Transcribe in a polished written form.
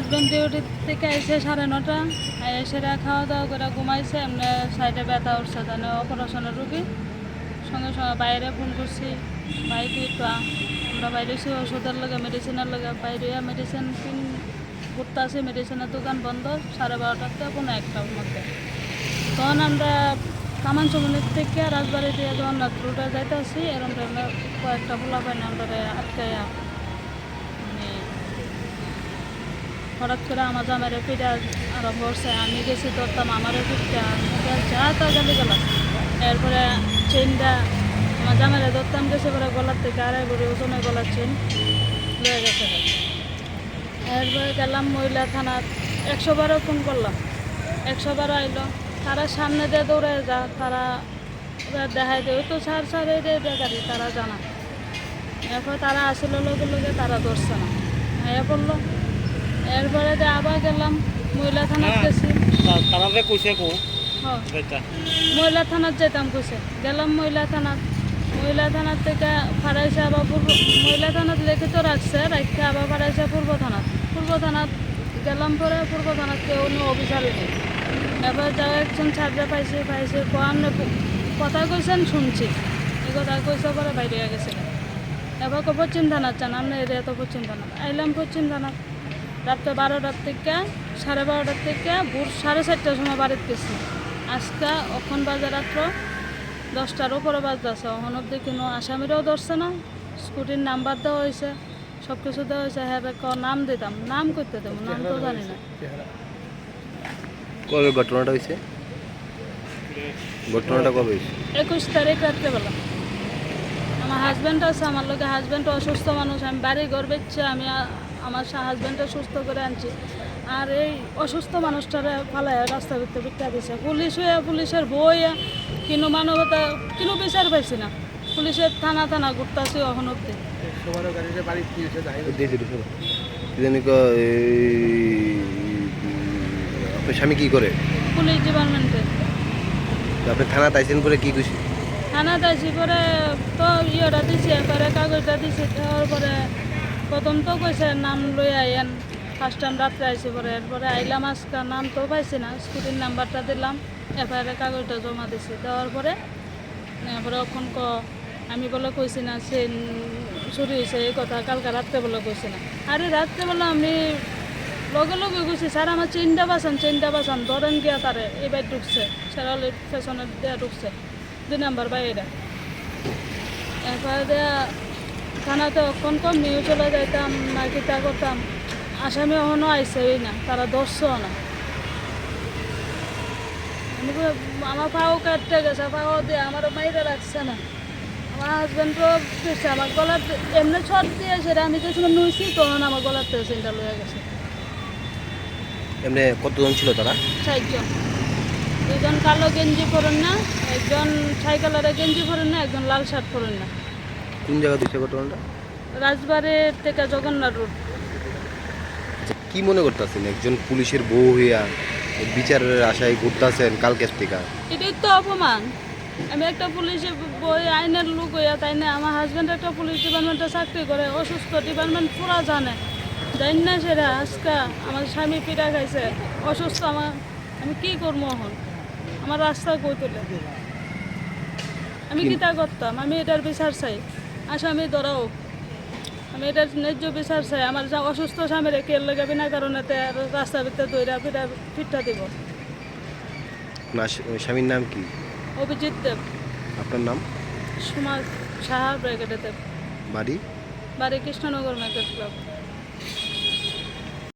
Husband duty থেকে এসে 9:30 এসে খাওয়া দাওয়া করে ঘুমাইছে। এমনি সাইডে ব্যথা উঠছে, জানে অপারেশনের রুগী। সঙ্গে সঙ্গে বাইরে ফোন করছি, ভাই তুই একটু আমরা বাইরে ওষুধের লগে মেডিসিনের লগে বাইরে মেডিসিন ঘুরতে আসি। মেডিসিনের দোকান বন্ধ 12:30 থেকে 1টার মধ্যে। তখন আমরা কামানচমনির থেকে রাজবাড়ি দিয়ে জগন্নাথ রোডে যাইতে আসি। এরকম টাইমে কয়েকটা পোলা পাইনি আমরা আটকাইয়া হঠাৎ করে আমার জামাইরে পিঠা আরম্ভ করছে। আমি গেছি ধরতাম আমারও পিঠা যা তা গালি গেল। এরপরে চেনটা আমার জামাইরে ধরতাম গেছে, পরে গলার থেকে 2.5 ভরি ওজনের গলার চেন লয়ে গেছে। এরপরে গেলাম মহিলা থানার, 112 ফোন করলাম, 112 আইলো। তারা সামনে দিয়ে দৌড়ে যা, তারা দেখাই দেয় তো ছাড় এই গাড়ি, তারা জানা। এরপর তারা আসলে লগে লগে তারা ধরছে না, হ্যাঁ পড়লো। এরপরে আবার গেলাম মহিলা থানার গেছি, মহিলা থানার যেতাম কইছে। গেলাম মহিলা থানার থেকে ফারাইছে আবার মহিলা থানার লিখিত রাখছে, রাখতে আবার ফারাইছে পূর্ব থানাত গেলাম। পরে পূর্ব থানাত কেউ অফিসারই নেই। এবার যাও একজন ছাড়তে পাইছে আপনি কথা কইছেন শুনছি, এই কথা কইছে পরে বাইরে গেছে। এবার পশ্চিম থানার চান, আমরা এরিয়া তো পশ্চিম থানার। আইলাম পশ্চিম থানার, রাত্রে 12টার থেকে 12:30 থেকে ভোর 4:30টার সময় বাড়িতে গেছি। আজকে এখন বাজে রাত্র 10টার উপরে বাজতেছে, এখন অব্দি কোনো আসামিরাও ধরছে না। স্কুটির নাম্বার দেওয়া হয়েছে, সব কিছু দেওয়া হয়েছে। হ্যাঁ নাম দিতাম, নাম করতে দেবো, নাম তো জানি না। কবে ঘটনাটা হয়েছে? ঘটনাটা কবে হয়েছে? 21 তারিখ রাত্রেবেলা। আমার হাজব্যান্ড আছে আমার লোকে, হাজব্যান্ড অসুস্থ মানুষ। আমি বাড়ি ঘর বেচছে, আমি আমার হাজব্যান্ডটা সুস্থ করে আনছি। আর এই অসুস্থ মানুষটারে ফালায় রাস্তা ভিতরে বিটা দিছে। পুলিশের বই কিন্তু মানবতা কিন্তু বিচার পাইছি না। পুলিশের থানা ঘুরতেছি এখন অব্দি। আপনার স্বামী কি করে? পুলিশ ডিপার্টমেন্টে। আপনি থানা তাইছেন পরে কি খুশি? থানা তাইছি পরে তো ইয়েটা দিছে, এরপরে কাগজটা দিছে। তারপরে প্রথম তো কইছে নাম লই আইয়েন, ফার্স্ট টাইম রাত্রে আইসি। পরে এরপরে আইলাম, আজকে নাম তো পাইছি না, স্কুটির নাম্বারটা দিলাম, এফআইআর কাগজটা জমা দিছি। দেওয়ার পরে এখন আমি বলে কইছি না সে চুরি হয়েছে, এই কথা কালকে রাত্রে বলে কইছি না। আরে রাত্রে বলে আমি লগে লগে কইছি স্যার আমার চেনটা বাঁচান ধরেন গিয়া তারে এবার ঢুকছে, সেরালের পেছনে দেওয়া ঢুকছে 2 নাম্বার বাইরে। এরপরে দেয়া থানাতে অক্ষণ নিয়ে চলে যাইতাম না, কিতা করতাম। আসামি এখনও আইসেই না, তারা ধরছেও না। আমার পাও কাটতে গেছে, পাও দিয়ে আমার মাইরে রাখছে না। আমার হাজব্যান্ডও দিচ্ছে আমার গলার এমনি ছট দিয়েছে, আমি যেছিল নুইছি তখন আমার গলার থেকে চিন্তা লয়ে গেছে। এমনি কতজন ছিল তারা? 4 জন। 2 জন কালো গেঞ্জি পরেন না, একজন ছাই কালারের গেঞ্জি পরেন না, একজন লাল শার্ট পরেন না। কোন জায়গা দিচ্ছে ঘটনাটা? রাজবাড়ি থেকে জগন্নাথ রোড। কি মনে করতেছেন একজন পুলিশের বউ হইয়া বিচারের আশায় ঘুরতেছেন কালকের থেকে? এটাই তো অপমান। আমি একটা পুলিশের বই আইনের লোক হইয়া, তাই না আমার হাজব্যান্ড একটা পুলিশ ডিপার্টমেন্টে চাকরি করে, অসুস্থ, ডিপার্টমেন্ট পুরা জানে না সেটা। আজকে আমার স্বামী পিঠা খাইছে, অসুস্থ। আমি কি করবো এখন? আমার রাস্তা কই তুলে আমি কিতা করতাম? আমি এটার বিচার চাই, আসামি ধরাও। আমি এটার ন্যায্য বিচার চাই। আমার যা অসুস্থ স্বামীর কে লেগে বিনা কারণে রাস্তার ভিতরে দইরা পিঠা দিব। স্বামীর নাম কি? অভিজিৎ দেব। আপনার নাম? সুমা সাহা ব্রিগেডে দেব। বাড়ি? বাড়ি কৃষ্ণনগর মার্কেট ক্লাব।